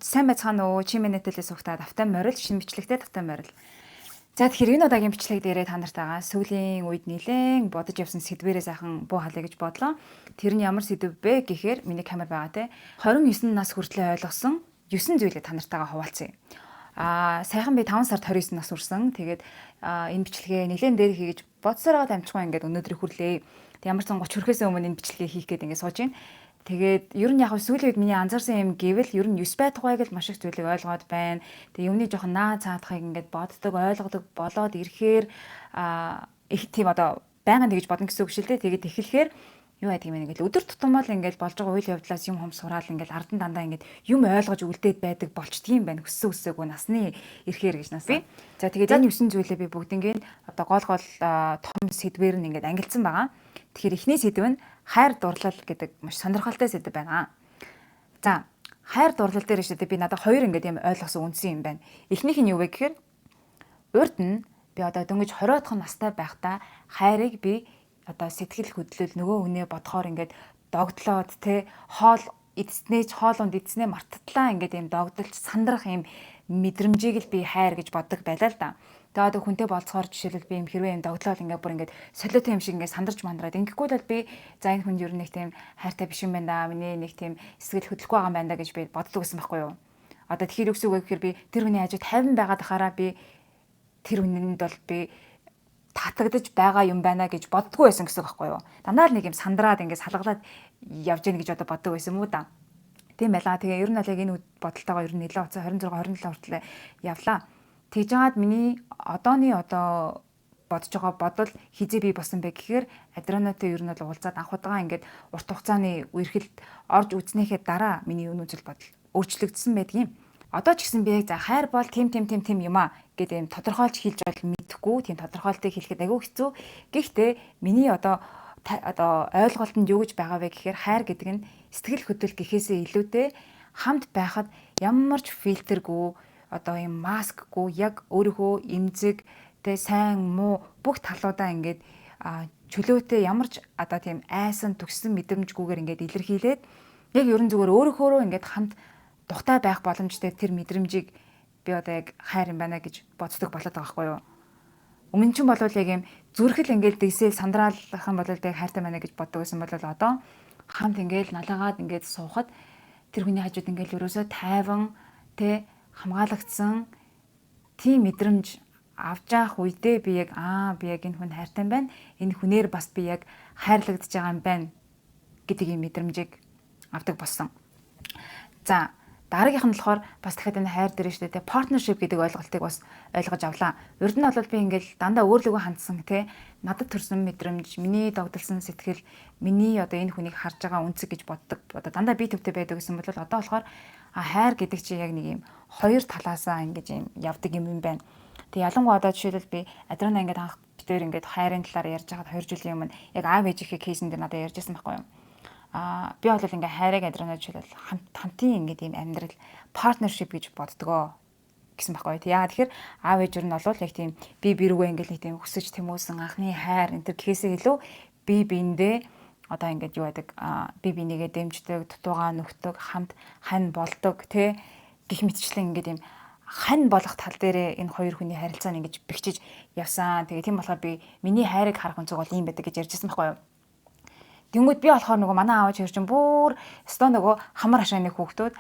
сайн байцгаана уу? Чи минь нэтэлээс ухтаад автаа морил шин бичлэгтэй автаа морил. За тэгэхээр энэ удаагийн бичлэг дээрээ та нартайгаа сүүлийн үед нэлээд бодож явсан сэдвэрээ сайхан буу халъя гэж бодлоо. Тэр нь ямар сэдв бэ гэхээр миний камер байгаа те. 29 нас хүртлээр ойлгосон 9 зүйлийг та нартайгаа хуваалцъя. Сайхан би 5 сард 29 нас хүрсэн. Тэгээд энэ бичлэгээ нэлээд дээр хийж бодсороо дамжчихсан ингээд өнөөдөр хүрлээ. Тэг ямар ч сан 30 хүрэхээс өмнө энэ бичлэгээ хийх гээд ингээд сууж байна. Тэгээд ер нь яг сүүлийн үед миний анзаарсан юм гэвэл ер нь 9 байх тухайг л маш их зүйлийг ойлгоод байна. Тэгээ юмны жоохон наа цаадахыг ингээд боддог, ойлгодог болоод ирэхээр их тийм одоо байнга тэгж бодно гэсэн үг шил дээ. Тэгээд эхлэхээр юу байдаг юм ингээд өдөр тутмаа л ингээд болж байгаа үйл явдлаас юм сураал ингээд ардан дандаа ингээд юм ойлгож үлдээд байдаг болчдгийм байна. Хүссэн үсээгүй насны ирэхээр гэж нас. За тэгээд энэ 9 зүйлээ би бүгднийг одоо гол том сэдвээр нь ингээд ангилсан байгаа. Тэгэхээр эхний сэдв нь хайр дурлал гэдэг маш сонирхолтой сэдв байна. За, хайр дурлал дээр шүү дээ би надад хоёр ингээд юм ойлгосон үндсэн юм байна. Эхнийх нь юу вэ гэхээр урд нь би одоо дөнгөж 20 дахь настай байхдаа хайрыг би одоо сэтгэл хөдлөл нөгөө үнэ бодохоор ингээд догдлоод те хоол хоолунд эдснээ марттлаа ингээд юм догдолж сандрах юм мэдрэмжийг л би хайр гэж боддог байлаа л да. Тэгээд одоо хүнтэй болцохоор жишээлбэл би юм хэрвээ юм догдлол ингээд бүр ингээд солиотой юм шиг ингээд сандарч мандраад ингэхгүй л би за энэ хүн ер нь нэг тийм хайртай биш юм байна да. Миний нэг тийм сэтгэл хөдлөхгүй байгаа юм байна да гэж би боддог гэсэн байхгүй юу. Одоо тэгэхээр юу гэсэн үг вэ гэхээр би тэр хүний хажууд 50 байгаад ахаараа би тэр хүнэнд бол би татагдаж байгаа юм байна гэж боддгоо байсан гэсэн үг байхгүй юу. Дандаа л нэг юм сандраад ингээд салгалаад явж гэнэ гэж одоо боддог байсан юм уу да. Тийм байлаа. Тэгээ ер нь аль яг энэ бодолтойгоо ер нь нэлээд уцаа 26 27 хүртэл явлаа. Тэгж жагаад миний одооны бодож байгаа бодол хизээ бий болсон бэ гэхээр адреналинтэй ер нь бол уулзаад анх удаага ингээд урт хугацааны үерхэлд орж үзнэхээ дараа миний өнөөдөр бодол өөрчлөгдсөн байдгийн. Одоо ч гэсэн би яг за хайр бол тийм юм а гэдэг юм тодорхойлж хэлж бол мэдэхгүй тийм тодорхойлтыг хэлэхэд айгүй хэцүү. Гэхдээ миний одоо ойлголтод юу гэж байгаа вэ гэхээр хайр гэдэг нь сэтгэл хөдлөл гэхээсээ илүүтэй хамт байхад ямар ч фильтргүй одоо юм маскгүй яг өөрийнхөө эмзэг тэ сайн муу бүх талуудаа ингээд чөлөөтэй ямар ч одоо тийм айсан төгссөн мэдрэмжгүйгээр ингээд илэрхийлээд яг ерөн зүгээр өөрөөхөөрөө ингээд хамт тухтай байх боломжтой тэр мэдрэмжийг би одоо яг хайр юм байна гэж боддог болоод байгаа байхгүй юу. Өмнө чинь болвол яг юм зүрхэл ингээд дэсэл сандраалах юм бол яг хайртай байна гэж боддог байсан бол одоо хамт ингээд налаагаад ингээд суухад тэр хүний хажууд ингээд ерөөсөө тайван тэ хамгаалагдсан тийм мэдрэмж авч явах үедээ би яг энэ хүн хайртай юм байна. Энэ хүнээр бас би яг хайрлагдж байгаа юм байна гэдэг юм мэдрэмжийг авдаг болсон. За дараагийнх нь болохоор бас дахиад энэ хайр дээр шүү дээ партнершип гэдэг ойлголтыг бас ойлгож авлаа. Урд нь бол би ингээл дандаа өөрлөгөө хандсан те надад төрсэн мэдрэмж, миний догдолсон сэтгэл, миний одоо энэ хүнийг харж байгаа үнцэг гэж боддог. Одоо дандаа би төвтэй байдаг гэсэн бол одоо болохоор хайр гэдэг чинь яг нэг юм хоёр талаасаа ингэж юм явдаг юм байна. Тэг ялангуяа одоо жишээлбэл би адрана ингээд анх битээр ингээд хайрын талаар ярьж байгаад 2 жилийн өмнө яг аав ээжийнхээ кейсэн дээр надад ярьжсэн байхгүй юу. Би бол ингээ хайрыг адрана жишээлбэл хамтын ингээд юм амьдрал партнершип гэж боддгоо гэсэн байхгүй юу. Яагаад тэгэхээр аав ээж нь бол яг тийм би бирүүгээ ингээд нэг тийм өсөж тэмүүлсэн анхны хайр энэ төр гэхээсээ илүү би биэндээ одоо ингээд юу байдаг би бинийгээ дэмждэг, дутуугаа нүхдэг, хамт хань болдог тэ гих мэтчлэн ингээд юм хань болох тал дээрээ энэ хоёр хүний харилцаа нь ингэж бэхжиж явсан. Тэгээ тийм болохоор би миний хайрыг харах өнцөг бол юм байдаг гэж ярьжсэн байхгүй юу. Тэнгүүд би болохоор нөгөө манай аав чинь бүр өстой нөгөө хамар хашааны хүүхдүүд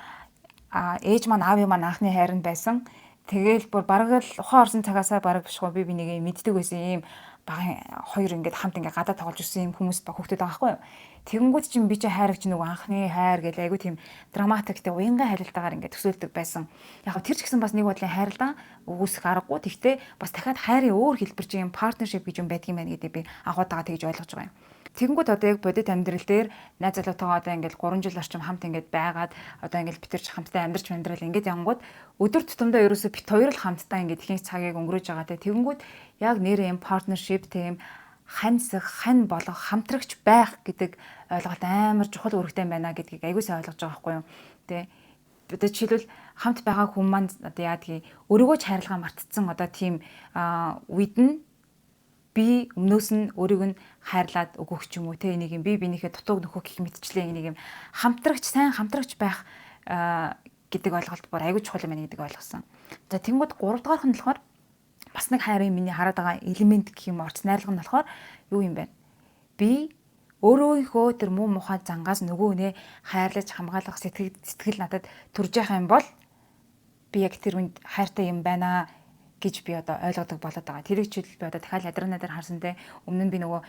ээж маань аавын маань анхны хайр нь байсан. Тэгээл бүр бараг л ухаан орсон цагаасаа бараг бишгүй би бинийгээ мэддэг байсан юм багын хоёр ингээд хамт ингээд гадаа тоглож ирсэн юм хүмүүс ба хүүхдүүд байгаа байхгүй юу. Тэгэнгүүт чинь би чи хайрагч нөгөө анхны хайр гэл айгу тийм драматиктэй уянган харилцаагаар ингээд төсөөлдөг байсан. Яг тэр ч гэсэн бас нэг бодлын хайрлаа үүсэх аргагүй. Тэгтээ бас дахиад хайрын өөр хэлбэр чинь партнершип гэж юм байдаг юм байна гэдэг би анхудаага тэгж ойлгож байгаа юм. Тэгэнгүүт одоо яг бодит амьдрал дээр найз залуутайгаа одоо ингээд 3 жил орчим хамт ингээд байгаад одоо ингээд бид тэр хамтдаа амьдарч амьдрал ингээд янгууд өдөр тутамдаа ерөөсө бит хоёр л хамтдаа ингээд ихэнх цагийг өнгөрөөж байгаа те. Тэгэнгүүт яг нэр юм партнершип тийм хань болох хамтрагч байх гэдэг ойлголт амар чухал үүрэгтэй байна гэдгийг аягүй сайн ойлгож байгаа байхгүй юу. Тэ одоо жишээлбэл хамт байгаа хүн маань одоо яадгийг өөрийгөө ч хайрлага мартцсан одоо тийм үед нь би өмнөөс нь өөрийг нь хайрлаад өгөх ч юм уу те энийг юм би бинийхээ дутууг нөхөх гэх мэтчлээ энийг юм хамтрагч сайн хамтрагч байх гэдэг ойлголт бүр аягүй чухал юм байна гэдэг ойлгосон. За тэнгууд 3 дугаарх нь болохоор бас нэг хайрын миний хараад байгаа элемент гэх юм орц найрлага нь болохоор юу юм бэ? Би өөрийнхөө тэр муу мухай зангаас нөгөө нэ хайрлаж хамгаалах сэтгэл надад төрж явах юм бол би яг тэр үнд хайртай юм байна гэж би одоо ойлгодог болоод байгаа. Тэрийг ч би одоо дахиад ядрана дээр харсан те өмнө нь би нөгөө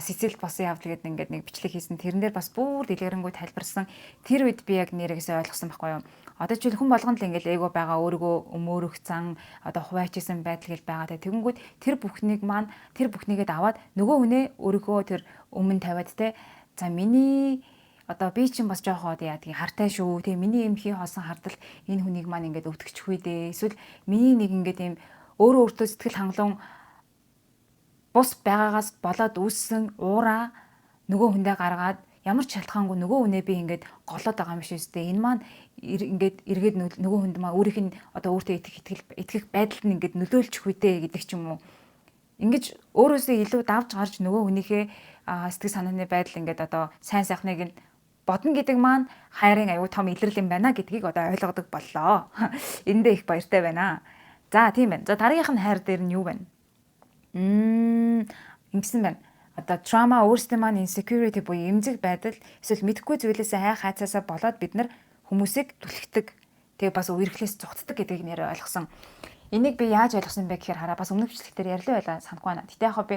Сицилд босон явдал гэдэг ингээд нэг бичлэг хийсэн. Тэрэн дээр бас бүр дэлгэрэнгүй тайлбарсан. Тэр үед би яг нэрээсээ ойлгосон байхгүй юу? Одоо ч хүн болгонд л ингээд эго байгаа өөрийгөө өмөөрөх зан одоо хуваачсан байдал гэл байгаа те. Тэгэнгүүт тэр бүхнийгээд аваад нөгөө хүнээ өөрийгөө тэр өмнө тавиад те. За миний одоо би чинь бас жоохоо яадгийг хартай шүү. Тэгээ миний юм хий хоосон хардал энэ хүнийг маань ингээд өвтгчих үү дээ. Эсвэл миний нэг ингээд юм өөрөө өөртөө сэтгэл хангалуун бус байгаагаас болоод үүссэн уураа нөгөө хүндээ гаргаад ямар ч шалтгаангүй нөгөө хүнээ би ингээд голоод байгаа юм шиг үстэй. Энэ маань ингээд эргээд нөгөө хүнд маа өөрийнх нь одоо өөртөө итгэх байдалд нь ингээд нөлөөлчих үедээ гэдэг ч юм уу. Ингэж өөрөөсөө илүү давж гарч нөгөө хүнийхээ сэтгэл санааны байдал ингээд одоо сайн сайхныг нь бодно гэдэг маань хайрын аюу том илрэл юм байна гэдгийг одоо ойлгодог боллоо. Эндээ их баяртай байна. За тийм байна. За дараагийнх нь хайр дээр нь юу байна? Ингэсэн байна. Одоо trauma өөрсдөө маань insecurity буюу эмзэг байдал эсвэл мэдхгүй зүйлээс хайцаасаа болоод бид нар хүмүүсийг түлхдэг. Тэгээ бас үерхлээс зүгтдэг гэдгийг нэр ойлгосон. Энийг би яаж ойлгосон бэ гэхээр хараа бас өмнөх бичлэгтэр ярьлаа байла санахгүй байна. Гэтэ яг би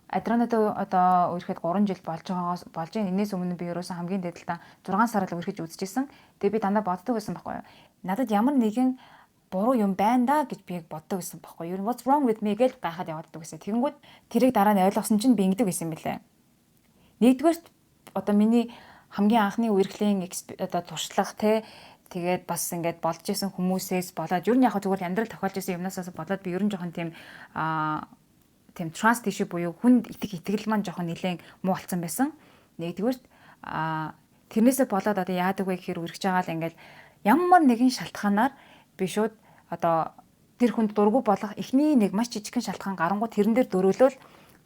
Адранад одоо үерхэд 3 жил болж байгаа. Энээс өмнө би ерөөсөн хамгийн дээдлээ 6 сар л үерхэж үзчихсэн. Тэгээ би дандаа боддог байсан байхгүй юу? Надад ямар нэгэн буруу юм байна да гэж би яг боддог байсан байхгүй юу? What's wrong with me гэж гайхаад явдаг байсан. Тэгэнгүүт тэрийг дараа нь ойлгосон чинь би ингэдэг байсан юм билээ. Нэгдүгээрт одоо миний хамгийн анхны үерхлийн одоо туршлага те тэгээд бас ингээд болж исэн хүмүүсээс болоод ер нь яг зүгээр амьдрал тохиолж исэн юмнасаас болоод би ер нь жоохон тийм trust issue буюу хүнд итгэл маань жоохон нэлээд муу болсон байсан. Нэгдүгээрт тэрнээсээ болоод одоо яадаг вэ гэхээр үргэж байгаа л ингээд ямар нэгэн шалтгаанаар би шууд одоо тэр хүнд дургу болох эхний нэг маш жижигхэн шалтгаан гарангуй тэрэн дээр дөрөөлөл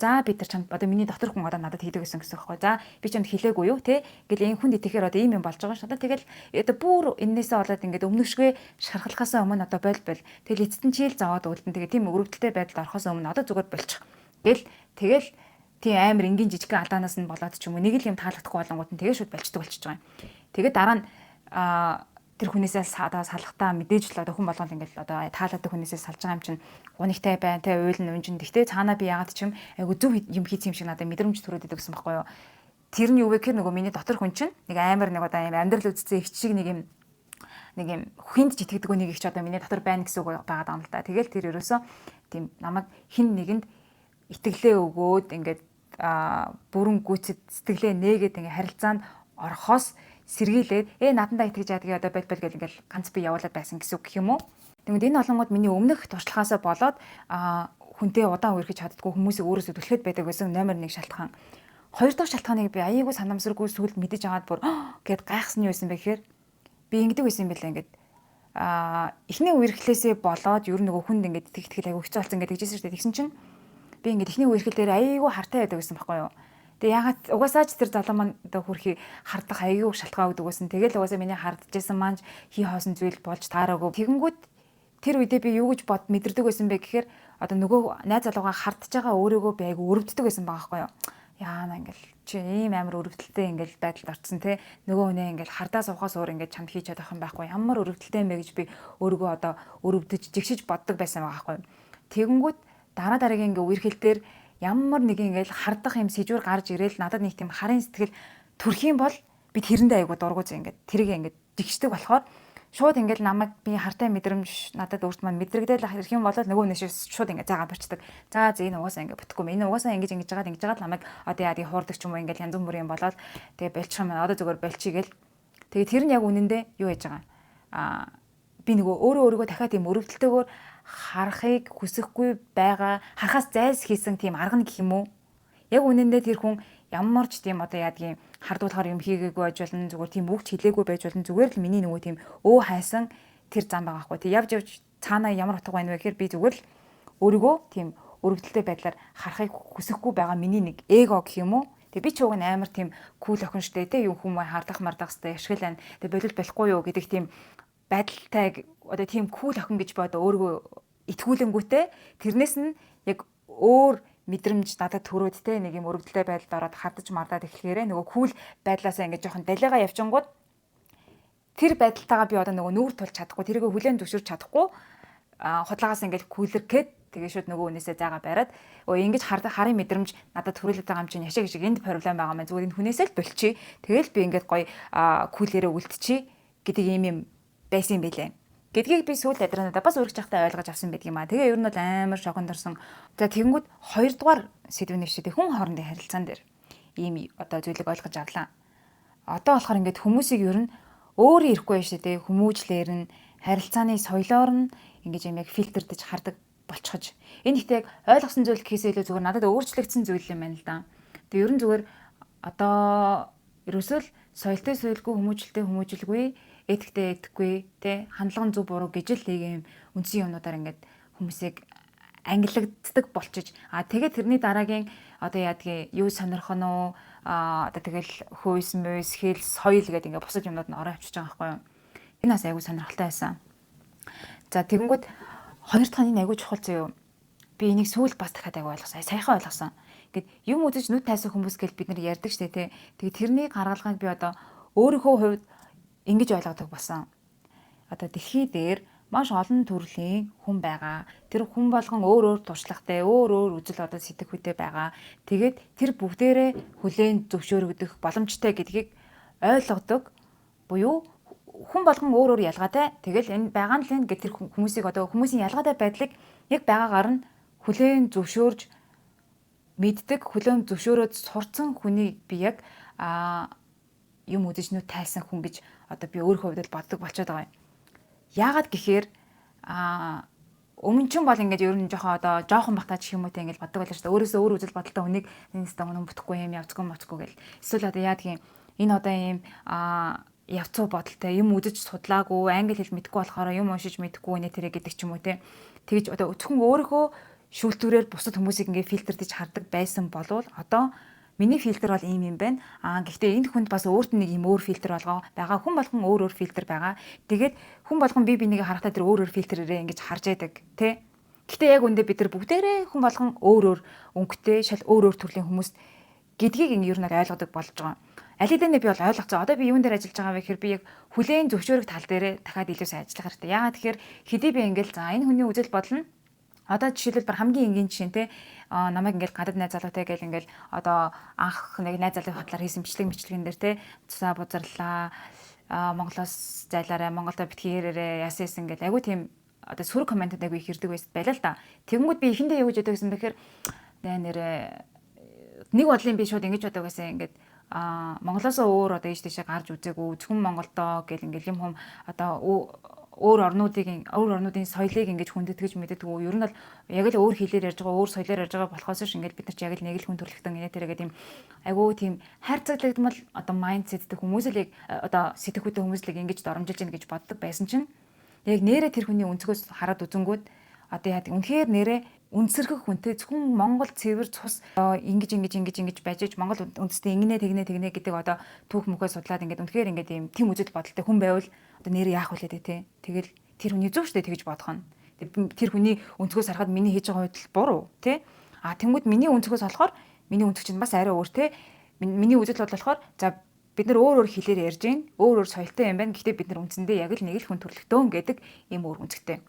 за би тэр чамд одоо миний дотор хүн одоо надад хийдэг гэсэн байхгүй. За би чамд хэлээгүй юу те гэл энэ хүнд итгэхээр одоо ийм юм болж байгаа шүү. Тэгэл одоо бүр энээсээ болоод ингээд өмнөшгөө шархалхаасаа өмнө одоо тэгэл эцэстэн чийл заваад үлдэн тэгээ тийм өрөвдөлтэй байдалд орохоос өмнө одоо зүгээр болчих. Тэгэл тийм амар энгийн жижигхэн алдаанаас нь болоод ч юм уу нэг л юм таалагдахгүй болонгууд нь тэгээ шууд болчдөг болчихж байгаа юм. Тэгээд дараа нь тэр хүнээсээ салахтаа мэдээж л одоо хүн болгонд ингээд одоо таалаадаг хүнээсээ салж байгаа юм чинь гунигтай байна те уйл нь унжин. Гэхдээ цаанаа би яагаад ч юм айгу зөв юм хийсэн юм шиг надад мэдрэмж төрөөд идэг гэсэн байхгүй юу. Тэр нь юу вэ гэхээр нөгөө миний дотор хүн чинь нэг амар нэг одоо амьдрал үзсэн их шиг нэг юм хүнд житгэдэггүй нэг их ч одоо миний дотор байна гэсэн үг байгаа юм л да. Тэгэл тэр ерөөсөө тийм намайг хин нэгэнд итгэлээ өгөөд ингээд бүрэн гүйцэд сэтгэлээ нээгээд ингээд харилцаанд орохоос сэргийлээд надандаа итгэж яадаг одоо бэл гэл ингээл ганц би явуулаад байсан гэсэн үг гэх юм уу. Тэгмэд энэ олонгууд миний өмнөх туршлагаасаа болоод хүнтэй удаан үерхэж чаддгүй хүмүүсийг өөрөөсөө түлхээд байдаг гэсэн номер 1 шалтгаан. Хоёр дахь шалтгааныг би аяйгуу санамсаргүй сүлд мэдэж аваад бүр гэд гайхсан юу байсан бэ гэхээр би ингэдэг байсан юм билээ ингээд эхний үерхлээсээ болоод ер нь нөгөө хүнд ингээд итгэл аягүй хэцүү болсон гэдэг жийсэн шүү дээ. Тэгсэн чинь би ингээд эхний үерхэл дээр аяйгуу хартай байдаг гэсэн байхгүй юу. Тэгээ ягаад угаасаа ч тэр залуу маань одоо хүрхий хардах аягүй шалтгаан өгдөг байсан. Тэгэл угаасаа миний хардчихсан маань хий хоосон зүйл болж таараагүй. Тэгэнгүүт тэр үедээ би юу гэж мэдэрдэг байсан бэ гэхээр одоо нөгөө найз залуугаа хардж байгаа өөрийгөө би аягүй өрөвддөг байсан байгаа байхгүй юу. Яана ингээл чи ийм амар өрөвдөлтэй ингээл байдалд орцсон те. Нөгөө үнэ ингээл хардаа суухаас өөр ингээд чамд хийж чадах юм байхгүй. Ямар өрөвдөлтэй юм бэ гэж би өөрийгөө одоо өрөвдөж жигшиж боддог байсан байгаа байхгүй юу. Тэгэнгүүт дараагийн ингээ үерхэл дээр ямар нэгэн ингээл хардах юм сэжүүр гарч ирээл надад нэг тийм харын сэтгэл төрөх юм бол би тэрэндээ айгу дургуз ингээд тэрийг ингээд жигшдэг болохоор шууд ингээд намайг би хартай мэдрэмж надад өөрт маань мэдрэгдэл ирэх юм бол нөгөө нэшээс шууд ингээд заагаа барьцдаг. За энэ угаасаа ингээд бүтггүй юм. Энэ угаасаа ингэж жагаад намайг одоо яадаг хуурдаг ч юм уу ингээд янз бүрийн болоод тэгээ болчих юм одоо зүгээр болчихъя гэл. Тэгээ тэр нь яг үнэндээ юу яж байгаа. Би нөгөө өөрийгөө дахиад тийм өрөвдөлтөөр харахыг хүсэхгүй байгаа харахаас зайлс хийсэн тийм арга нь гэх юм уу? Яг үнэндээ тэр хүн ямар ч тийм одоо яадгийн хардуулахаар юм хийгээгүй байж болно зүгээр тийм үгч хэлээгүй байж болно зүгээр л миний нөгөө тийм хайсан тэр зам байгаа хгүй. Тэг явж цаанаа ямар утга байна вэ гэхээр би зүгээр л өөрийгөө тийм өрөвдөлтэй байдлаар харахыг хүсэхгүй байгаа миний нэг эго гэх юм уу? Тэг би ч уг нь амар тийм кул охин штэ те юм хүмүүс хардах мардах хэвээр ашиглаа. Тэг болил болохгүй юу гэдэг тийм байдалтай одоо тийм кул охин гэж би одоо өөрийгөө итгүүлэнгүүтээ тэрнээс нь яг өөр мэдрэмж надад төрөөд те нэг юм өрөвдөлтэй байдалд ороод хадаж мардаад эхлэхээрээ нөгөө кул байдлаасаа ингээд жоохон далигаа явчингууд тэр байдалтайгаа би одоо нөгөө нүүр тулж чадахгүй тэрийг хүлээн зөвшөөрч чадахгүй худлаагаас ингээд кулэр гэд тэгээ шууд нөгөө хүнээсээ зайгаа бариад ингэж харын мэдрэмж надад төрүүлээд байгаа юм чинь яшиг энд проблем байгаа мэн зүгээр энэ хүнээсээ л дулчи тэгэл би ингээд гоё кулэрээ үлдчихье гэдэг юм байсан юм билээ гэдгийг би сүүл адранадаа бас үргэж явахдаа ойлгож авсан байдаг юм аа. Тэгээ ер нь бол амар шоконд орсон. За тэгэнгүүт хоёрдугаар сэдвийн нэвшүүдийн хүн хоорондын харилцаан дээр ийм одоо зүйлийг ойлгож авлаа. Одоо болохоор ингээд хүмүүсийг ер нь өөрөө ирэхгүй шүү дээ. Хүмүүжлэр нь харилцааны соёлоор нь ингэж юм яг фильтрдэж хардаг болчихож. Энэ ихтэй яг ойлгосон зүйл гэхээсээ илүү зүгээр надад өөрчлөгдсөн зүйл юм байна л да. Тэгээ ер нь зүгээр одоо ерөөсөө соёлтой соёлгүй хүмүүжлэлгүй этиктэй этикгүй те хандлага зөв буруу гэж л нэг юм үндсэн юмнуудаар ингээд хүмүүсийг ангилагддаг болчиж тэгээд тэрний дараагийн одоо яадгийг юу сонирхох нь одоо тэгэл хөөс мөс хэл соёл гэдэг ингээд бусад юмнууд нь ороо авчиж байгаа байхгүй юу. Энэ бас айгүй сонирхолтой байсан. За тэгэнгүүт хоёр дахь нь айгүй чухал зөө. Би энийг сүүл бас дахиад айгүй ойлгосон. Саяхан ойлгосон. Ингээд юм үзэж нүд тайсан хүмүүс гэл бид нар ярьдаг штэ те. Тэгээд тэрний гаргалгаанд би одоо өөрийнхөө хувьд ингэж ойлгодог болсон. Одоо дэлхий дээр маш олон төрлийн хүн байгаа. Тэр хүн болгон өөр туршлагатай, өөр үзэл бодол сэтгэхүйтэй байгаа. Тэгээд тэр бүгдээрээ хүлээн зөвшөөрөгдөх боломжтой гэдгийг ойлгодог. Буюу хүн болгон өөр ялгаатай. Тэгэл энэ байгаа нь л ингээд тэр хүмүүсийг одоо хүмүүсийн ялгаатай байдлыг яг байгаагаар нь хүлээн зөвшөөрж мэддэг, хүлээн зөвшөөрөөд сурцсан хүнийг би яг юм үзэж нүд тайлсан хүн гэж одоо би өөрийнхөө хувьд боддог болчиход байгаа юм. Яагаад гэхээр өмнө ч бол ингээд ер нь жоохон бахтаа ч юм уу те ингээд боддог байлаа шүү дээ. Өөрөөсөө өөр үзэл бодолтой хүнийг энэстэй өнө бүтэхгүй юм явцгүй гэл. Эсвэл одоо яадгийн энэ одоо ийм явцуу бодолтой юм үзэж судлаагүй, англи хэл мэдэхгүй болохоор юм уншиж мэдэхгүй нэ тэрэ гэдэг ч юм уу те. Тэгж одоо зөвхөн өөрийнхөө шүүлтүүрээр бусад хүмүүсийг ингээд фильтрдэж хардаг байсан болвол одоо миний фильтр бол ийм юм байна. Гэхдээ энэ хүнд бас өөрт нь нэг юм өөр фильтр байгаа. Хүн болгон өөр фильтр байгаа. Тэгээд хүн болгон бие бинийг харахтаа тэр өөр фильтрээрээ ингэж харж яадаг, тэ? Гэхдээ яг үндэ бид нар бүгдээрээ хүн болгон өөр өнгөтэй, шал өөр төрлийн хүмүүс гэдгийг ингэ ер нь ойлгодог болж байгаа. Аль хэдийн би бол ойлгоцоо. Одоо би юун дээр ажиллаж байгаа вэ гэхээр би яг хүлээн зөвшөөрөх тал дээрээ дахиад илүү сайн ажиллах хэрэгтэй. Яагаад тэгэхээр хэдий би ингээл за энэ хүний үзэл бодол нь одоо жишээлбэл хамгийн энгийн жишээ те намайг ингээл гадаад найз залуутай гэл ингээл одоо анх нэг найз залуугийн хатлаар хийсэн бичлэгэн дээр те цусаа бузарлаа Монголоос зайлаарай Монголдо битгий ярээрээ яасан гэл айгу тийм одоо сөрөг комментод айгу их ирдэг байсан байлаа л да. Тэгэнгүүт би эхэндээ юу гэж яддаг гэсэн бэхээр нэрээ нэг бодлын би шууд ингэж бодог байсан ингээд Монголоос өөр одоо ийш тийшээ гарч үзээгүй зөвхөн Монголдоо гэл ингээл юм хүм одоо өөр орнуудын соёлыг ингэж хүндэтгэж мэддэггүй. Ер нь бол яг л өөр хэлээр ярьж байгаа, өөр соёлоор ярьж байгаа болохоос ш ингэж бид нар ч яг л нэг л хүн төрөлхтөн инээ тэрэг тийм айгүй тийм хайрцаглагдмал одоо майндсеттэй хүмүүсийг одоо сэтгэхүйтэй хүмүүсийг ингэж доромжилж ийн гэж боддог байсан чинь яг нэрэ тэр хүний өнцгөөс хараад үзэнгүүд одоо яа үнэхээр нэрэ үнсэрхэх хүнтэй зөвхөн Монгол цэвэр цус ингэж байж Монгол үндэстэй ингэнэ тэгнэ гэдэг одоо түүх мөхөө судлаад ингээд үнэхээр ингээд ийм тийм үзэл бодолтой хүн байвал одоо нэр яах вэ те. Тэгэл тэр хүний зөв штэ тэгж бодох нь. Тэр хүний өнцгөөс харахад миний хийж байгаа хувьд буруу те. Тэнгүүд миний өнцгөөс болохоор миний өнцөг чинь бас арай өөр те. Миний үзэл бодол болохоор за бид нар өөр хэлээр ярьж гин өөр соёлтой юм байна. Гэхдээ бид нар үндсэндээ яг л нэг л хүн төрөлхтөн гэдэг ийм өөр үнцгтэй.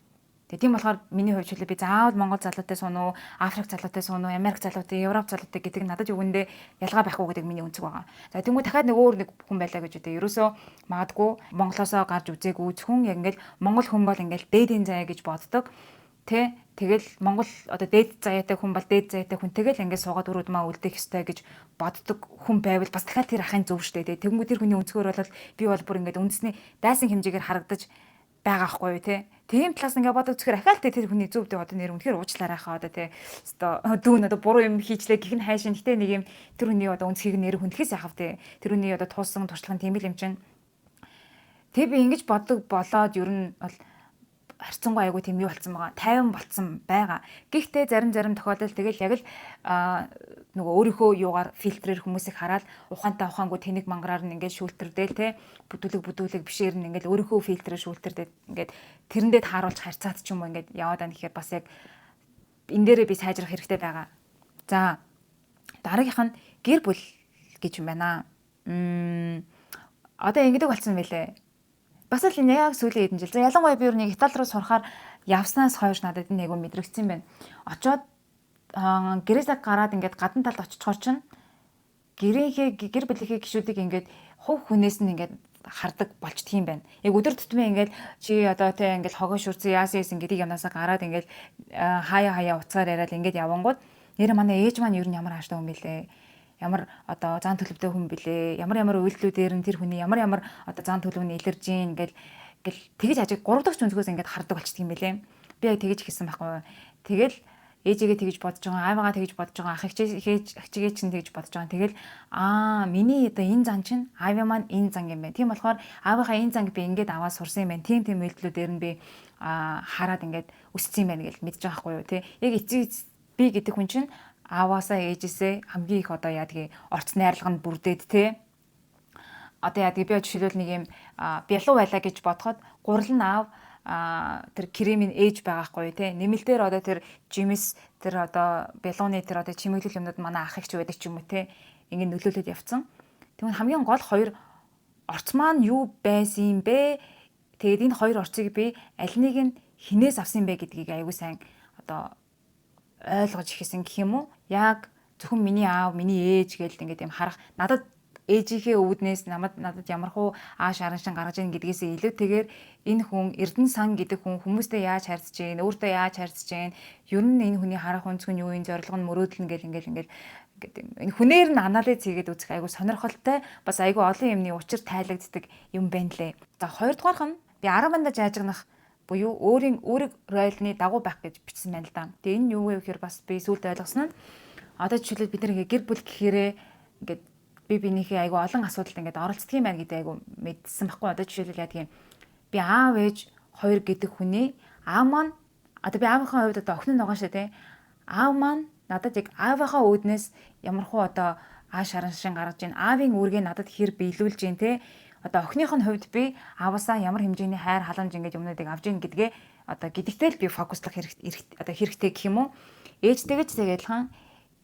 Тийм болохоор миний хувьд би заавал Монгол залуутай суун уу, Африк залуутай суун уу, Америк залуутай, Европ залуутай гэдэг надад юундээ ялгаа байхгүй гэдэг миний үнцэг байгаа. За тэгмүү дахиад нэг өөр нэг хүн байлаа гэж үдээ. Ерөөсөө магадгүй Монголоосоо гарч үзээгүй зөвхөн яг ингээл Монгол хүн бол ингээл дээдийн заяа гэж боддог. Тэгэл Монгол одоо дээд заяатай хүн бол дээд заяатай хүн тэгэл ингээд суугаад өрөөд маа үлдэх ёстой гэж боддог хүн байвал бас дахиад тэр ахын зөв штэ. Тэгмүү тэр хүний үнцгөр бол би бол бүр ингээд үндэсний дайсан хэмжээгээр харагдаж байгаа хгүй те. Тийм талаас ингээ бодож зөвхөр ахаалт тэр хүний зөв дээ одоо нэр үнэхээр уучлаарай хаа одоо те. Одоо дүүн одоо буруу юм хийчлээ гэх нь хайшин гэтээ нэг юм тэр хүний одоо үнцгийг нэр хүндэхээс яхав те. Тэр хүний одоо туусан туршлага тийм л юм чинь. Тэг би ингэж боддог болоод ер нь бол харьцангуй айгүй тийм юу болсон байгаа. Тайван болцсон байгаа. Гэхдээ зарим тохиолдолд тэгэл яг л нөгөө өөрийнхөө юугаар фильтрээр хүмүүсийг хараад ухаангүй тэнэг мангараар нь ингээд шүүлтэрдэл те бүдүүлэг бишээр нь ингээд өөрийнхөө фильтрээр шүүлтэрдэл ингээд тэрэндээ тааруулж харьцаад ч юм уу ингээд яваад байна гэхээр бас яг энэ дээрээ би сайжрах хэрэгтэй байгаа. За дараагийнх нь гэр бүл гэж юм байна. Одоо ингэдэг болсон байлээ. Бас л энэ яг сүүлийн хэдэн жил. За ялангуяа би өөр нэг Итали руу сурахаар явснаас хойш надад энэ айгүй мэдрэгдсэн байна. Очоод гэрээсээ гараад ингээд гадна талд очихоор чинь гэр бүлийнхээ гишүүдийг ингээд хувь хүнээс нь ингээд хардаг болчдөг юм байна. Яг өдөр тутмын ингээд чи одоо тэ ингээд хогоо шүрцэн яасан гэдэг юмнасаа гараад ингээд хаяа уцаар яриад ингээд явангууд нэр манай ээж маань ер нь ямар ааштай хүн бэлээ. Ямар одоо зан төлөвтэй хүн бэлээ. Ямар үйлдэлүүдээр нь тэр хүний ямар одоо зан төлөв нь илэрж гин ингээл тэгэж ажиг 3 дахь өнцгөөс ингээд хардаг болчдөг юм бэлээ. Би яг тэгэж хэлсэн байхгүй. Тэгэл ээжигээ тэгэж бодож байгаа, аавыгаа тэгэж бодож байгаа, ах эгчигээ чинь тэгэж бодож байгаа. Тэгэл миний одоо энэ зан чинь аавын маань энэ зан юм байна. Тийм болохоор аавынхаа энэ занг би ингээд аваад сурсан юм байна. Тийм үйлдэлүүдээр нь би хараад ингээд өссөн юм байна гэж мэдж байгаа байхгүй юу тий. Яг эцэг би гэдэг хүн чинь ааваасаа ээжээсээ хамгийн их одоо яадгийг орц найрлаганд бүрдээд те одоо яадгийг би жишээлбэл нэг юм бялуу байлаа гэж бодоход гурал нь аав тэр кремийн ээж байгаа хгүй те нэмэлтээр одоо тэр жимс тэр одоо бялууны тэр одоо чимэглэл юмнууд манай ах ихч байдаг ч юм уу те ингэ нөлөөлөд явцсан. Тэгвэл хамгийн гол хоёр орц маань юу байсан юм бэ? Тэгээд энэ хоёр орцыг би аль нэг нь хинээс авсан бэ гэдгийг аягүй сайн одоо ойлгож ихсэн гэх юм уу? Яг зөвхөн миний аав, миний ээж гэдэг ингээд юм харах надад ээжийнхээ өвднээс надад ямархуу ааш араншин гаргаж ийн гэдгээс илүүтэйгээр энэ хүн Эрдэнэ сан гэдэг хүн хүмүүстэй яаж харьцаж ийн, өөртөө яаж харьцаж ийн, ер нь энэ хүний харах өнцг нь юу, энэ зорилго нь мөрөөдөл нь гэл ингээд энэ хүнээр нь анализ хийгээд үзэх айгу сонирхолтой бас айгу олон юмны учир тайлагддаг юм байна лээ. За хоёрдугаарх нь би 10 бандаж ажигнах буюу өөрийг ройлны дагуу байх гэж бичсэн байна л да. Тэгээ энэ юу вэ гэхээр бас би сүүлд ойлгосон нь одоо жишээлбэл бид нэг гэр бүл гэхээрээ ингээд би бинийхээ айгу олон асуудалд ингээд оролцдог юм байна гэдэг айгу мэдсэн байхгүй. Одоо жишээлбэл яадаг юм би аав ээж хоёр гэдэг хүний аав маань одоо би аавынхаа хувьд одоо охин нь байгаа шүү дээ. Аав маань надад яг аавынхаа үүднээс ямархуу одоо ааш араншин гаргаж ийн аавын үүргээ надад хэр биелүүлж ийн те одоо охиных нь хувьд би ааваасаа ямар хэмжээний хайр халамж ингээд юмнуудыг авж ийн гэдгээ одоо гэдэгтэй л би фокуслах хэрэгтэй гэх юм уу. Ээжтэйгээ ч адилхан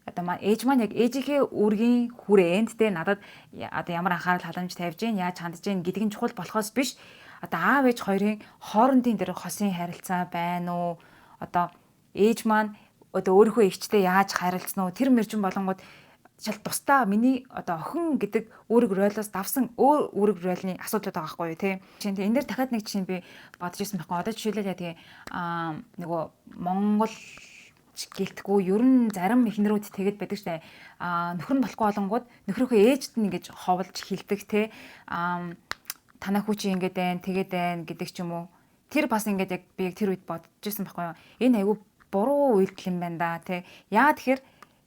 одоо ээж маань яг ээжийнхээ үүргийн хүрээнд те надад одоо ямар анхаарал халамж тавьж ийн яаж хандж ийн гэдэг нь чухал болохоос биш одоо аав ээж хоёрын хоорондын дээр хосын харилцаа байна уу одоо ээж маань одоо өөрийнхөө эгчтэй яаж харилцсан уу тэр мэржин болонгууд шал тусдаа миний одоо охин гэдэг үүрэг ройлоос давсан өөр үүрэг ройлны асуудлууд байгаа байхгүй юу те. Чинь энэ дээр дахиад нэг чинь би бодож ирсэн байхгүй. Одоо жишээлбэл яа тэгээ нөгөө Монгол гэлтгүй ер нь зарим эхнэрүүд тэгэд байдаг штэ. Нөхөр нь болохгүй болонгууд нөхрийнхөө ээжд нь ингэж ховлж хилдэг те. Танаа хүү чи ингэж байна тэгээд байна гэдэг ч юм уу. Тэр бас ингэж яг би тэр үед бодож ирсэн байхгүй юу. Энэ айгүй буруу үйлдэл юм байна да те. Яа тэгэхээр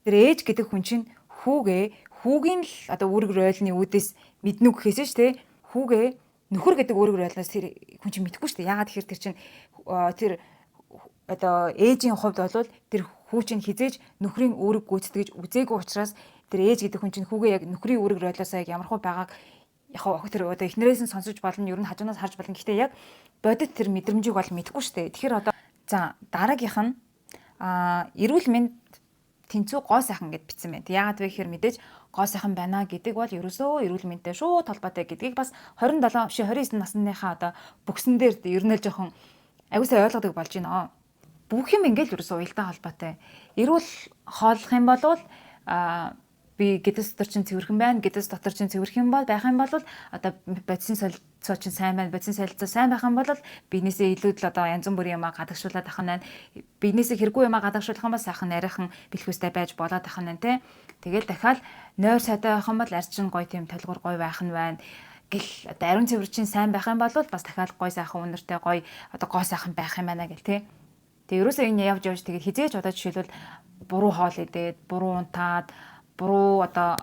тэр ээж гэдэг хүн чинь хүүгийн л одоо үүрэг ройлны үүдээс мэднүү гэхээс ш тэ хүүгээ нөхөр гэдэг үүрэг ройлноос тэр хүн чинь мэдэхгүй ш тэ ягаад тэгэхээр тэр чинь тэр одоо ээжийн хувьд бол тэр хүү чинь хизээж нөхрийн үүрэг гүйцэтгэж үзээгүй учраас тэр ээж гэдэг хүн чинь хүүгээ яг нөхрийн үүрэг ройлоосоо яг ямархуу байгааг яг тэр одоо эхнэрээс нь сонсож болно ер нь хажуунаас харж болно гэхдээ яг бодит тэр мэдрэмжийг бол мэдэхгүй ш тэ тэгэхээр одоо за дараагийнх нь эрүүл мэнд тэнцүү гоо сайхан гэд бичсэн байна. Яагаад вэ гэхээр мэдээж гоо сайхан байна гэдэг бол ерөөсөө эрүүл мэндтэй шууд холбоотой гэдгийг бас 27 29 насныхаа одоо бүгсэн дээр ер нь л жоохон аюулсаа ойлгодог болж байна. Бүх юм ингээл ерөөсөө уялдаа холбоотой. Эрүүл хооллох юм бол би гэдэс дотор чинь цэвэрхэн байна. Гэдэс дотор чинь цэвэрхэн бол байх юм бол одоо бодисын солилцоо чинь сайн байна. Бодисын солилцоо сайн байх юм бол бизнесээ илүүдл одоо янз бүрийн юмаа гадагшуулаад ах нь байна. Бизнесээ хэрэггүй юмаа гадагшуулах юм бол сайхан нарийнхан бэлхүүстэй байж болоод ах нь тий. Тэгэл дахиад нойр сайтай байх юм бол арчин гоё тийм толгор гоё байх нь байна. Гэл одоо ариун цэвэр чинь сайн байх юм бол бас дахиад гоё сайхан үнэртэй гоё одоо гоо сайхан байх юм байна гэл тий. Тэгээ ерөөсөө энэ явж тэгээд хизээж одоо жишээлбэл буруу хоол идээд буруу унтаад буруу одоо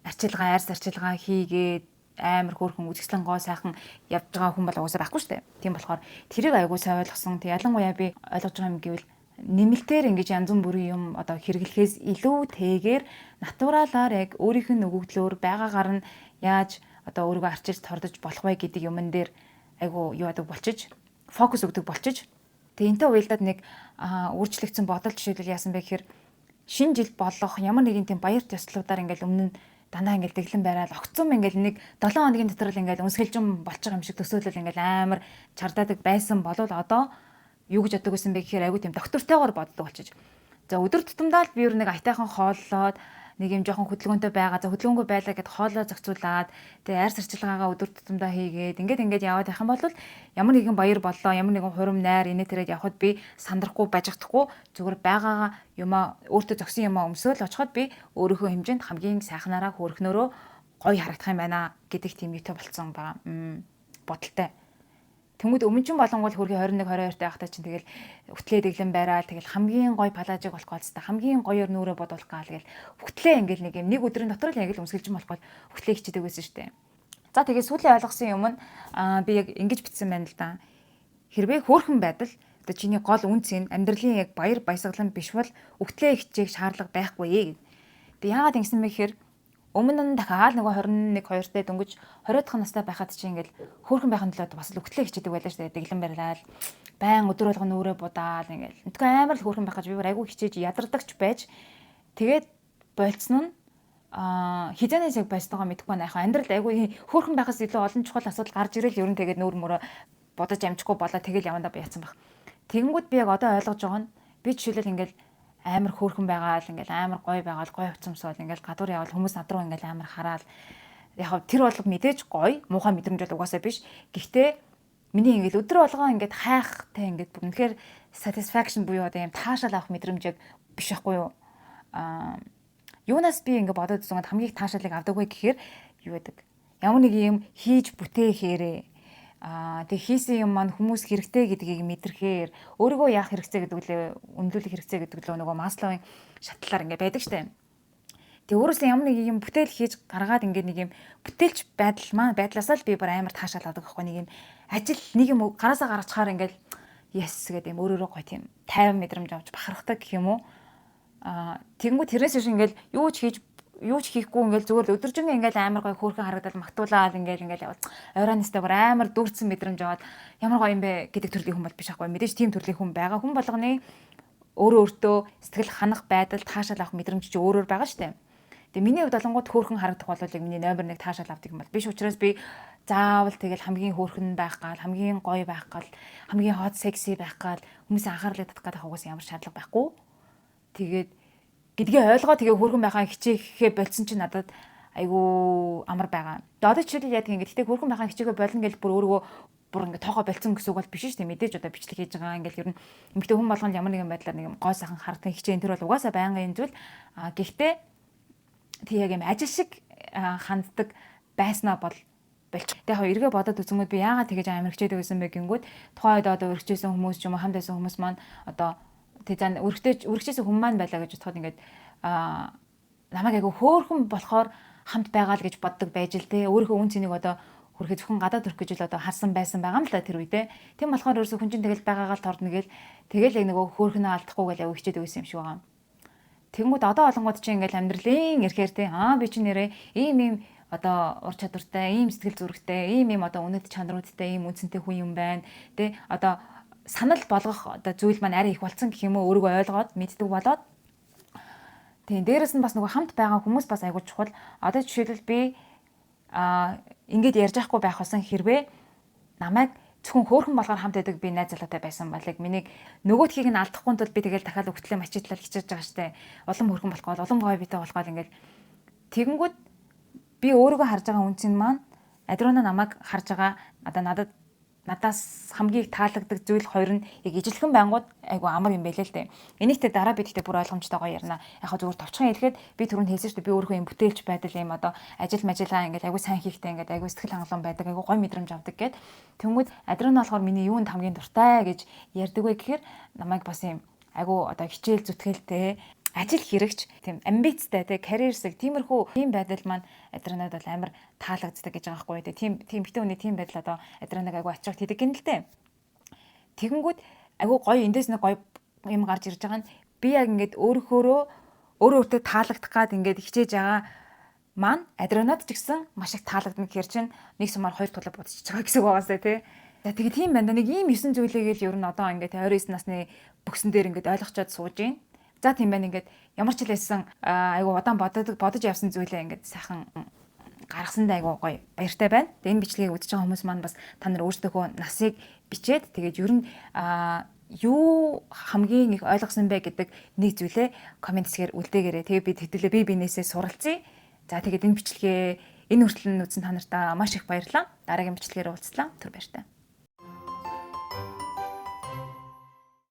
арчилгаа хийгээд амар хөөрхөн үзэсгэлэн гоо сайхан явж байгаа хүн бол угаасаа байхгүй шүү дээ. Тийм болохоор тэрийг айгуу сайн ойлгосон. Тэг ялангуяа би ойлгож байгаа юм гэвэл нэмэлтээр ингэж янз бүрийн юм одоо хэрэглэхээс илүү тэгээр натуралаар яг өөрийнх нь өгөгдлөөр байгаагаар нь яаж одоо өөрийгөө арчилж тордож болох вэ гэдэг юмн дээр айгуу юу яадаг болчиж фокус өгдөг болчиж. Тэгээ энтэй уялдаад нэг өөрчлөгдсөн бодол жишээлбэл яасан бэ гэхээр шинэ жил болох ямар нэгэн тийм баяр төслүүдээр ингээл өмнө нь дандаа ингээл дэглэн байраад огцом ингээл нэг 7 хоногийн дотор л ингээл өнсгөлжин болж байгаа юм шиг төсөөлөл ингээл амар чардаадаг байсан болов одоо юу гэж боддог байсан бэ гэхээр айгүй тийм доктортойгоор боддог болчих. За өдөр тутамдаа л би ер нэг айтайхан хооллоод нэг юм жоохон хөдөлгөөнтэй байгаа. За хөдөлгөөнгүй байлаа гэд хоолоо зохицуулаад тэгээ арьс арчилгаагаа өдөр тутамдаа хийгээд ингээд яваад байх юм бол ямар нэгэн баяр боллоо, ямар нэгэн хурим найр инээ тэрэд явхад би сандрахгүй бажигдахгүй зүгээр байгаагаа юмаа өөртөө зөксөн юмаа өмсөөл очиход би өөрийнхөө хэмжээнд хамгийн сайхнаараа хөөрхнөрөө гоё харагдах юм байна гэдэг тийм юутай болцсон байгаа. Бодолтой. Тэнгүүд өмнө ч болонгол хөрхи 21 22 тайхтаа чинь тэгэл хөтлөө дэглэн байраа тэгэл хамгийн гоё палажиг болох гоцтой хамгийн гоёор нүрэ бодуулах гал тэгэл хөтлөө ингээл нэг юм нэг өдрийн дотор л яг л өмсгөлж болох хөтлөө хичээдэг байсан шүү дээ. За тэгээ сүүлийн ойлгосон юм нь би яг ингэж бичсэн байна л да. Хэрвээ хөөрхөн байдал одоо чиний гол үнц нь амьдралын яг баяр баясгалан биш бол хөтлөө хичээх шаардлага байхгүй. Тэгээ яагаад ингэсэн бэ гэхээр өмнө нь дахиад нөгөө 21 2-т дөнгөж 20 дахь настай байхад чи ингээл хөөрхөн байхын төлөө бас л хөтлөө хичээдэг байлаа шүү дээ. Дэглэн барилал байн өдөр болгон нүрэ будаал ингээл энтгүй амар л хөөрхөн байхаж би бүр айгүй хичээж ядардагч байж тэгээд болцсон нь хизэнээс яг байснаа мэдэхгүй байна. Яхаа амьдрал айгүй хөөрхөн байхаас илүү олон чухал асуудал гарч ирэл ерөн тэгээд нүүр мөрөө бодож амжихгүй болоо тэгэл явандаа яатсан баг. Тэгэнгүүт би яг одоо ойлгож байгаа нь би жишээлбэл ингээл амар хөөрхөн байгаа л ингээл амар гоё байгаа л гоё хувцамсвал ингээл гадуур явал хүмүүс над руу ингээл амар хараад яг тэр бол мэдээж гоё муухай мэдрэмж бол угаасаа биш. Гэхдээ миний ингээл өдрө болгоо ингээд хайхтай ингээд үнэхээр satisfaction буюу одоо юм таашаал авах мэдрэмж биш байхгүй юу? Юунаас би ингээд бодоод үзсэн хамгийн их таашаалыг авдаг вэ гэхээр юу гэдэг? Ямар нэг юм хийж бүтээхээрээ тэг хийсэн юм маань хүмүүс хэрэгтэй гэдгийг мэдрэхээр өөрийгөө яах хэрэгцээ гэдэг үлээ үнэлүүлэх хэрэгцээ гэдэг лөө нөгөө Масловын шатлалаар ингээд байдаг штэ. Тэг өөрөөсөө ямар нэг юм бүтээл хийж гаргаад ингээд нэг юм бүтээлч байдлаасаа л би бүр амар таашаал авдаг байхгүй нэг юм ажил нэг юм гараасаа гаргачаар ингээд yes гэдэг юм өөрөөрөө гоё тийм 50 мэдрэмж авч бахархдаг гэх юм уу. Тэгэнгүүт тэрээс биш ингээд юу ч хийхгүй ингээл зүгээр л өдөржингөө ингээл амар гоё хөөрхөн харагдал магтуулаад ингээл яваад ойрооностой бүр амар дүүрсэн мэдрэмж аваад ямар гоё юм бэ гэдэг төрлийн хүн бол биш аахгүй мэдээж тийм төрлийн хүн байгаа хүн болгоны өөртөө сэтгэл ханах байдал таашаал авах мэдрэмж чи өөрөөр байгаа штэ. Тэгээ миний хувьд олонгууд хөөрхөн харагдах бол яг миний номер 1 таашаал авдаг юм бол биш учраас би заавал тэгэл хамгийн хөөрхөн байх гал хамгийн гоё байх гал хамгийн hot sexy байх гал хүмүүсийн анхаарлыг татах гэдэг угаас ямар шаардлага байхгүй. Тэгээд гэдгээ ойлгоо тэгээ хөөрхөн байхаа хичээхээ болцсон чи надад айгүй амар байгаа. Одоо чишээлбэл яадаг ингэ гэхдээ хөөрхөн байхаа хичээхээ болно гэж бүр өөрийгөө бүр ингэ тоогоо болцсон гэсэн үг бол биш шүү дээ. Мэдээж одоо бичлэг хийж байгаа ингээл ер нь эмэгтэй хүн болгонд ямар нэгэн байдлаар нэг юм гой сайхан харагдсан хичээн тэр бол угаасаа байнгын зүйл. Гэхдээ тэг яг юм ажил шиг ханддаг байснаа бол болч. Тэгээ эргээ бодоод үзэнгүүт би яагаад тэгэж амар хичээдэг байсан бэ гингүүд тухайд одоо өргөжсэн хүмүүс ч юм уу хамт байсан хүмүүс маань одоо тэг өргөжсэн хүмүүс маань байлаа гэж бодоход ингээд намайг айгу хөөрхөн болохоор хамт байгаа л гэж боддог байж л те өөрийнхөө үн цэнийг одоо хөрхөө зөвхөн гадаад өрөх гэж л одоо харсан байсан байгаа юм л да тэр үедээ. Тийм болохоор ерөөсө хүн чинь тэгэл байгаагаа л тордно гэл тэгэл яг нөгөө хөөрхөнөө алдахгүй гэл яваа хичээдэг байсан юм шиг байгаа. Тэнгүүд одоо олонгууд чинь ингээл амьдралын ирэхээр те би чинь нэрээ ийм одоо ур чадвартай, ийм сэтгэл зүрэхтэй, ийм одоо үнэт чанаруудтай, ийм үнцэнтэй хүн юм байна. Тэ одоо санал болгох одоо зүйл маань арай их болцсон гэх юм уу өөрийгөө ойлгоод мэддэг болоод тийм дээрэс нь бас нөгөө хамт байгаа хүмүүс бас айгуу чухал. Одоо жишээлбэл би ингээд ярьж байхгүй байх болсон хэрвээ намайг зөвхөн хөөрхөн болохоор хамт байдаг би найз залуутай байсан бол яг миний нөгөөдхийг нь алдахгүй тул би тэгэл дахиад өгтлээ мачидлал хичээж байгаа штэ. Улам хөөрхөн болохгүй, улам гоё битэй болохгүй ингээд тэгэнгүүт би өөрийгөө харж байгаа үнцэн маань адруна намайг харж байгаа надаас хамгийн их таалагддаг зүйл хоёр нь яг ижилхэн байнгут айгу амар юм байлээ л дээ. Энийхтэй дараа би тэгтээ бүр ойлгомжтойгоо ярина. Яг зүгээр товчхон хэлэхэд би түрүүнд хэлсэн шүү дээ. Би өөрөө юм бүтээлч байдал юм одоо ажил мажилаа ингээд айгу сайн хийхтэй ингээд айгу сэтгэл хангалуун байдаг айгу гой мэдрэмж авдаг гэд. Тэнгүүд адруна болохоор миний юунд хамгийн дуртай гэж ярьдаг вэ гэхээр намайг бас юм айгу одоо хичээл зүтгэлтэй ажил хэрэгч тийм амбицтай тий карьерсэг тиймэрхүү тийм байдал маань адреналд бол амар таалагддаг гэж байгаа байхгүй тий тийм ихтэй хүний тийм байдал одоо адреналыг айгу ачаад хийдэг гэнэ л дээ. Тэгэнгүүт айгу гоё эндээс нэг гоё юм гарч ирж байгаа нь би яг ингээд өөртөө таалагдах гад ингээд хичээж байгаа маань адреналд ч гэсэн маш их таалагдана гэхэр чинь нэг сумаар хоёр тулаа бодчихж байгаа гэсэн үг байгаасаа тий. За тэгээ тийм байна. Нэг ийм 9 зүйлийг л ер нь одоо ингээд 29 насны бөксөн дээр ингээд ойлгочоод сууж гин. За тийм байна ингээд ямар ч хэлсэн айгу удаан бодож явсан зүйлээ ингээд сайхан гаргасандаа айгу гоё баяртай байна. Тэгээ энэ бичлэгийг үзэж байгаа хүмүүс маань бас та нар өөрсдөө насыг бичээд тэгээд ер нь юу хамгийн их ойлгосон бэ гэдэг нэг зүйлээ комент хэсгээр үлдээгээрэй. Тэгээ би тэтгэлээ би бинээсээ суралцъя. За тэгээд энэ бичлэгээ энэ хүртэл нь үзсэн та нартаа маш их баярлалаа. Дараагийн бичлэгээр уулзлаа. Түр баяртай.